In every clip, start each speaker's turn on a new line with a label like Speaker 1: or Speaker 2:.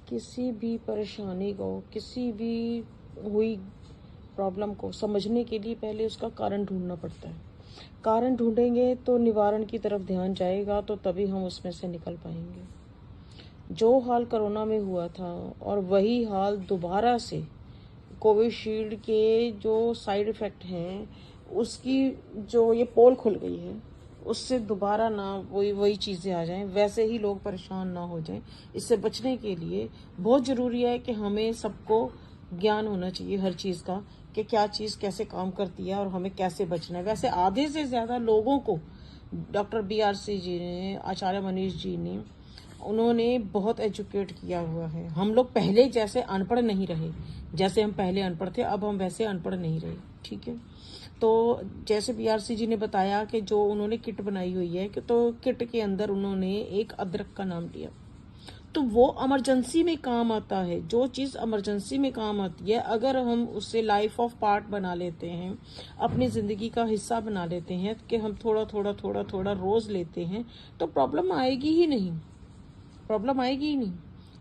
Speaker 1: किसी भी परेशानी को, किसी भी हुई प्रॉब्लम को समझने के लिए पहले उसका कारण ढूंढना पड़ता है। कारण ढूंढेंगे तो निवारण की तरफ ध्यान जाएगा, तो तभी हम उसमें से निकल पाएंगे। जो हाल कोरोना में हुआ था और वही हाल दोबारा से कोविशील्ड के जो साइड इफ़ेक्ट हैं, उसकी जो ये पोल खुल गई है, उससे दोबारा ना वही चीज़ें आ जाएं, वैसे ही लोग परेशान ना हो जाएं। इससे बचने के लिए बहुत ज़रूरी है कि हमें सबको ज्ञान होना चाहिए हर चीज़ का, कि क्या चीज़ कैसे काम करती है और हमें कैसे बचना है। वैसे आधे से ज़्यादा लोगों को डॉक्टर BRC जी ने, आचार्य मनीष जी ने, उन्होंने बहुत एजुकेट किया हुआ है। हम लोग पहले जैसे अनपढ़ नहीं रहे, जैसे हम पहले अनपढ़ थे, अब हम वैसे अनपढ़ नहीं रहे। ठीक है, तो जैसे BRC जी ने बताया कि जो उन्होंने किट बनाई हुई है, कि तो किट के अंदर उन्होंने एक अदरक का नाम लिया, तो वो इमरजेंसी में काम आता है। जो चीज़ इमरजेंसी में काम आती है, अगर हम उससे लाइफ ऑफ पार्ट बना लेते हैं, अपनी ज़िंदगी का हिस्सा बना लेते हैं, कि हम थोड़ा थोड़ा थोड़ा थोड़ा रोज़ लेते हैं, तो प्रॉब्लम आएगी ही नहीं, प्रॉब्लम आएगी ही नहीं।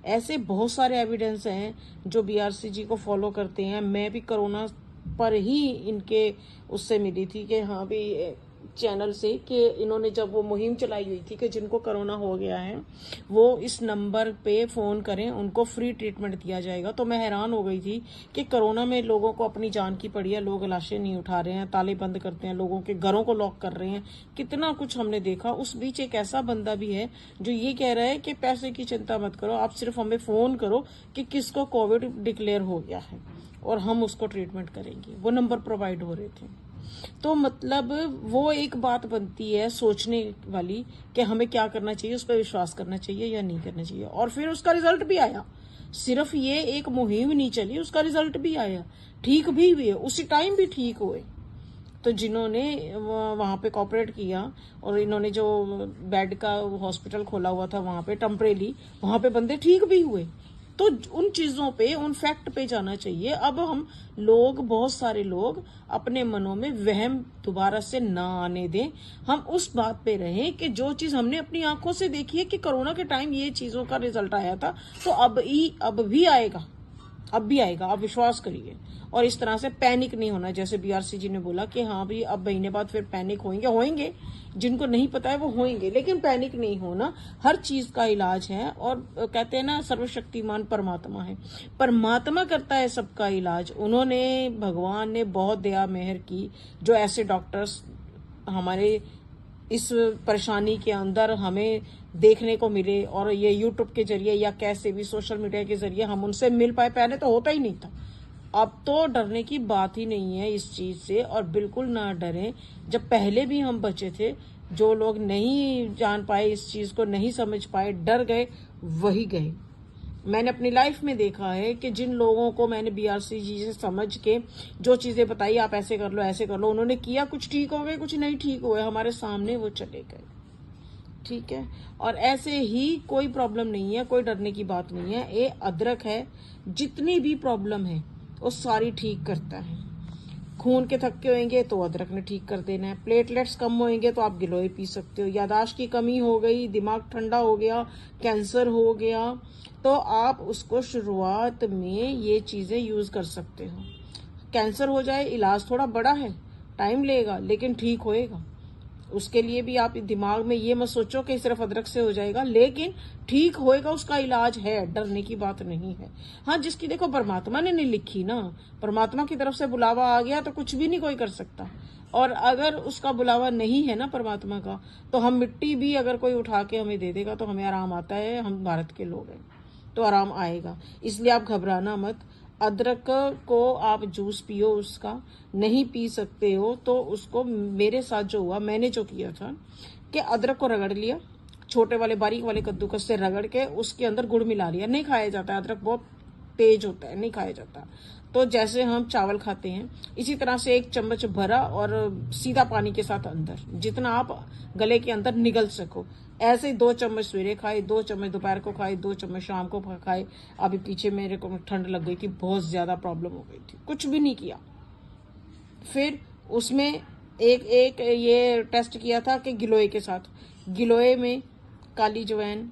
Speaker 1: ऐसे बहुत सारे एविडेंस हैं जो BRC जी को फॉलो करते हैं। मैं भी कोरोना पर ही इनके उससे मिली थी, कि हाँ भी चैनल से, कि इन्होंने जब वो मुहिम चलाई हुई थी कि जिनको कोरोना हो गया है वो इस नंबर पे फ़ोन करें, उनको फ्री ट्रीटमेंट दिया जाएगा। तो मैं हैरान हो गई थी कि कोरोना में लोगों को अपनी जान की पड़ी है, लोग लाशें नहीं उठा रहे हैं, ताले बंद करते हैं, लोगों के घरों को लॉक कर रहे हैं, कितना कुछ हमने देखा। उस बीच एक ऐसा बंदा भी है जो ये कह रहा है कि पैसे की चिंता मत करो, आप सिर्फ हमें फ़ोन करो कि किसको कोविड डिक्लेयर हो गया है और हम उसको ट्रीटमेंट करेंगे। वो नंबर प्रोवाइड हो रहे थे। तो मतलब वो एक बात बनती है सोचने वाली कि हमें क्या करना चाहिए, उस पर विश्वास करना चाहिए या नहीं करना चाहिए। और फिर उसका रिजल्ट भी आया, सिर्फ ये एक मुहिम नहीं चली, उसका रिजल्ट भी आया, ठीक भी हुए, उसी टाइम भी ठीक हुए। तो जिन्होंने वहाँ पे कॉपरेट किया और इन्होंने जो बेड का हॉस्पिटल खोला हुआ था वहाँ पे टेम्परेरी, वहाँ पे बंदे ठीक भी हुए। तो उन चीज़ों पे, उन फैक्ट पे जाना चाहिए। अब हम लोग, बहुत सारे लोग अपने मनों में वहम दोबारा से ना आने दें। हम उस बात पे रहें कि जो चीज़ हमने अपनी आंखों से देखी है कि कोरोना के टाइम ये चीज़ों का रिजल्ट आया था, तो अब भी आएगा, अब भी आएगा, आप विश्वास करिए। और इस तरह से पैनिक नहीं होना, जैसे BRC जी ने बोला कि हाँ भी अब महीने बाद फिर पैनिक होंगे, जिनको नहीं पता है वो होंगे, लेकिन पैनिक नहीं होना। हर चीज का इलाज है। और कहते हैं ना, सर्वशक्तिमान परमात्मा है, परमात्मा करता है सबका इलाज। उन्होंने, भगवान ने बहुत दया मेहर की, जो ऐसे डॉक्टर्स हमारे इस परेशानी के अंदर हमें देखने को मिले, और ये YouTube के जरिए या कैसे भी सोशल मीडिया के जरिए हम उनसे मिल पाए। पहले तो होता ही नहीं था, अब तो डरने की बात ही नहीं है इस चीज से। और बिल्कुल ना डरें, जब पहले भी हम बचे थे, जो लोग नहीं जान पाए इस चीज को, नहीं समझ पाए, डर गए, वही गए। मैंने अपनी लाइफ में देखा है कि जिन लोगों को मैंने BRC जी से समझ के जो चीजें बताई, आप ऐसे कर लो, ऐसे कर लो, उन्होंने किया, कुछ ठीक हो गए, कुछ नहीं ठीक हुए, हमारे सामने वो चले गए। ठीक है, और ऐसे ही कोई प्रॉब्लम नहीं है, कोई डरने की बात नहीं है। ये अदरक है, जितनी भी प्रॉब्लम है वो सारी ठीक करता है। खून के थक्के होंगे तो अदरक ने ठीक कर देना है। प्लेटलेट्स कम होंगे तो आप गिलोय पी सकते हो। यादाश्त की कमी हो गई, दिमाग ठंडा हो गया, कैंसर हो गया, तो आप उसको शुरुआत में ये चीजें यूज कर सकते हो। कैंसर हो जाए, इलाज थोड़ा बड़ा है, टाइम लेगा, लेकिन ठीक होएगा। उसके लिए भी आप दिमाग में ये मत सोचो कि सिर्फ अदरक से हो जाएगा, लेकिन ठीक होएगा, उसका इलाज है, डरने की बात नहीं है। हाँ, जिसकी देखो परमात्मा ने नहीं लिखी ना, परमात्मा की तरफ से बुलावा आ गया तो कुछ भी नहीं कोई कर सकता। और अगर उसका बुलावा नहीं है ना परमात्मा का, तो हम मिट्टी भी अगर कोई उठा के हमें दे देगा तो हमें आराम आता है, हम भारत के लोग हैं, तो आराम आएगा। इसलिए आप घबराना मत। अदरक को आप जूस पियो, उसका नहीं पी सकते हो तो उसको, मेरे साथ जो हुआ, मैंने जो किया था कि अदरक को रगड़ लिया, छोटे वाले बारीक वाले कद्दूकस से रगड़ के उसके अंदर गुड़ मिला लिया। नहीं खाया जाता है, अदरक बहुत तेज होता है, नहीं खाया जाता। तो जैसे हम चावल खाते हैं, इसी तरह से 1 चम्मच भरा और सीधा पानी के साथ अंदर, जितना आप गले के अंदर निगल सको, ऐसे 2 चम्मच सवेरे खाए, 2 चम्मच दोपहर को खाए, 2 चम्मच शाम को खाए। अभी पीछे मेरे को ठंड लग गई थी, बहुत ज्यादा प्रॉब्लम हो गई थी, कुछ भी नहीं किया। फिर उसमें एक ये टेस्ट किया था कि गिलोय के साथ, गिलोय में काली जवैन,